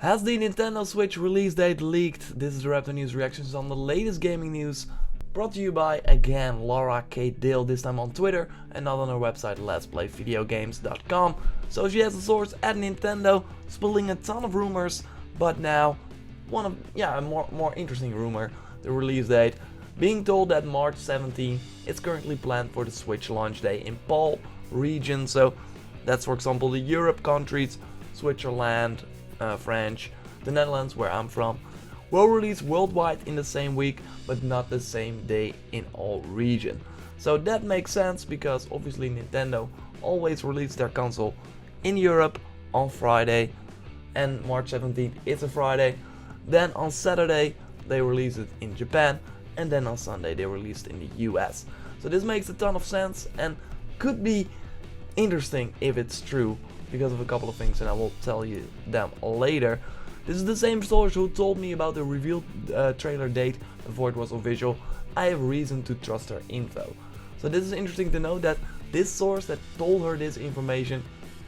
Has the Nintendo Switch release date leaked? This is JorRaptor News reactions on the latest gaming news, brought to you by, again, Laura Kate Dale, this time on Twitter and not on her website letsplayvideogames.com. So she has a source at Nintendo spilling a ton of rumors, but now a more interesting rumor, the release date, being told that March 17 is currently planned for the Switch launch day in PAL region. So that's, for example, the Europe countries, Switzerland, French, the Netherlands, where I'm from, will release worldwide in the same week, but not the same day in all region. So that makes sense because obviously Nintendo always released their console in Europe on Friday, and March 17th is a Friday. Then on Saturday they release it in Japan, and then on Sunday they released in the US. So this makes a ton of sense and could be interesting if it's true, because of a couple of things, and I will tell you them later. This is the same source who told me about the revealed trailer date before it was official. I have reason to trust her info. So this is interesting to know that this source that told her this information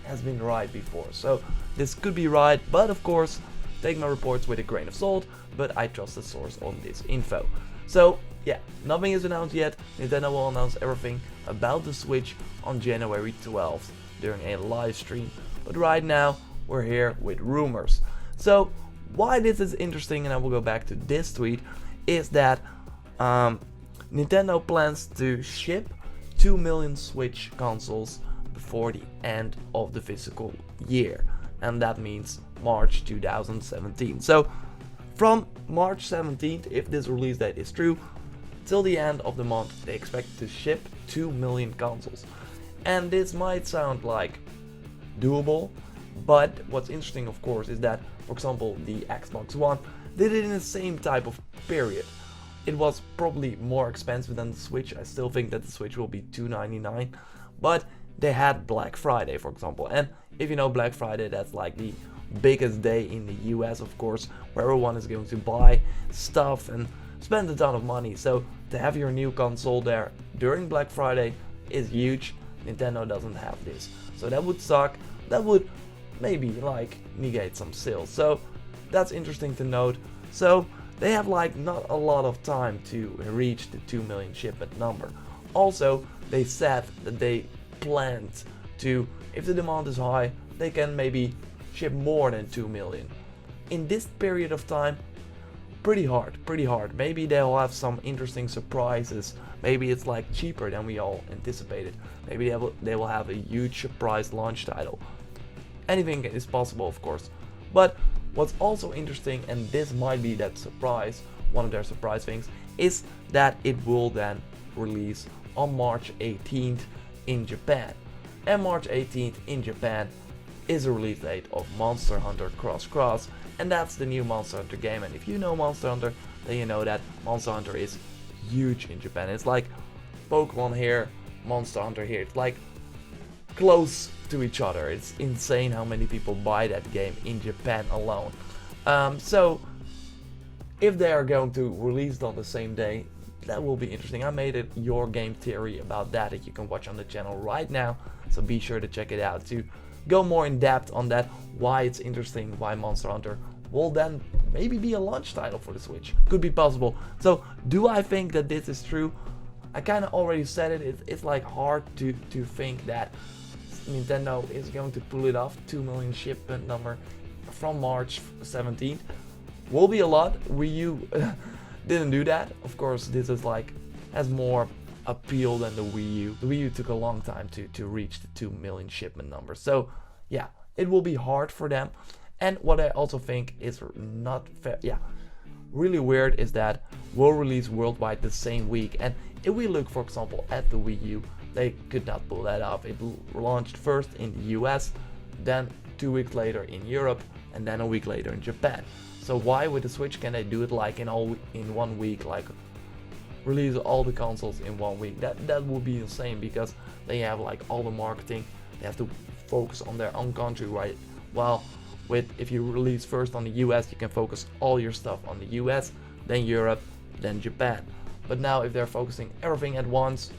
has been right before. So this could be right, but of course take my reports with a grain of salt, but I trust the source on this info. So yeah, nothing is announced yet. Nintendo will announce everything about the Switch on January 12th during a live stream, but right now we're here with rumors. So why this is interesting, and I will go back to this tweet, is that Nintendo plans to ship 2 million Switch consoles before the end of the fiscal year, and that means March 2017. So from March 17th, if this release date is true, till the end of the month they expect to ship 2 million consoles. And this might sound like doable, but what's interesting of course is that, for example, the Xbox One did it in the same type of period. It was probably more expensive than the Switch. I still think that the Switch will be $299, but they had Black Friday, for example. And if you know Black Friday, that's like the biggest day in the US, of course, where everyone is going to buy stuff and spend a ton of money. So to have your new console there during Black Friday is huge. Nintendo doesn't have this, so that would suck. That would maybe like negate some sales, so that's interesting to note. So they have like not a lot of time to reach the 2 million shipment number. Also, they said that they planned to, if the demand is high, they can maybe ship more than 2 million in this period of time. Pretty hard. Maybe they'll have some interesting surprises. Maybe it's like cheaper than we all anticipated. Maybe they will have a huge surprise launch title. Anything is possible, of course. But what's also interesting, and this might be that surprise, one of their surprise things, is that it will then release on March 18th in Japan. And March 18th in Japan is a release date of Monster Hunter Cross Cross, and that's the new Monster Hunter game. And if you know Monster Hunter, then you know that Monster Hunter is huge in Japan. It's like Pokemon here, Monster Hunter here. It's like close to each other. It's insane how many people buy that game in Japan alone. So if they are going to release it on the same day, that will be interesting. I made a Your Game theory about that you can watch on the channel right now, so be sure to check it out to go more in depth on that, why it's interesting, why Monster Hunter will then maybe be a launch title for the Switch. Could be possible. So do I think that this is true? I kind of already said it. It's like hard to think that Nintendo is going to pull it off. 2 million shipment number from March 17th will be a lot. Wii U didn't do that. Of course, this is like has more appeal than the Wii U. The Wii U took a long time to reach the 2 million shipment number. So yeah, it will be hard for them. And what I also think is not fair, really weird, is that we'll release worldwide the same week. And if we look, for example, at the Wii U, they could not pull that off. It launched first in the US, then 2 weeks later in Europe, and then a week later in Japan. So why with the Switch can they do it like in 1 week, like release all the consoles in 1 week? That would be insane, because they have like all the marketing, they have to focus on their own country, right? While if you release first on the US, you can focus all your stuff on the US, then Europe, then Japan. But now if they're focusing everything at once,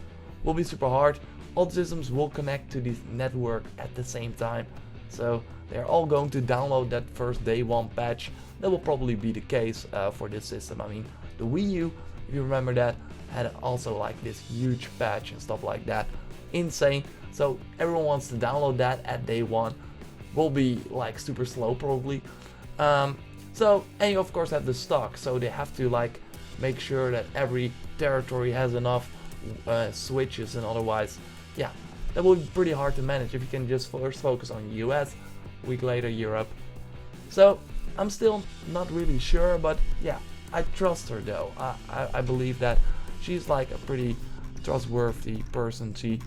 will be super hard. All systems will connect to this network at the same time, so they're all going to download that first day one patch. That will probably be the case for this system. I mean, the Wii U, if you remember that, had also like this huge patch and stuff like that. Insane. So everyone wants to download that at day one. Will be like super slow probably. And you of course have the stock, so they have to like make sure that every territory has enough switches, and otherwise, yeah, that will be pretty hard to manage if you can just first focus on US, a week later Europe. So I'm still not really sure, but yeah, I trust her though. I believe that she's like a pretty trustworthy person. She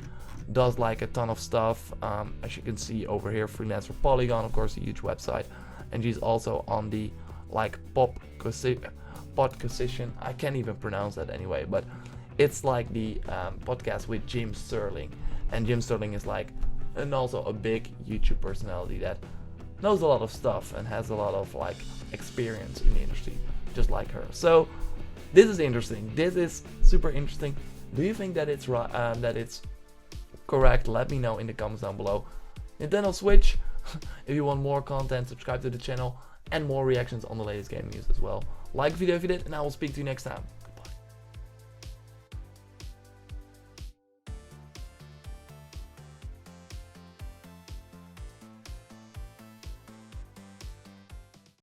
does like a ton of stuff, as you can see over here, freelance for Polygon, of course, a huge website, and she's also on the like podcast. I can't even pronounce that anyway, but it's like the podcast with Jim Sterling, and Jim Sterling is like and also a big YouTube personality that knows a lot of stuff and has a lot of like experience in the industry, just like her. So this is interesting. This is super interesting. Do you think that it's right? That it's correct? Let me know in the comments down below. Nintendo Switch. If you want more content, subscribe to the channel and more reactions on the latest gaming news as well. Like the video if you did, and I will speak to you next time.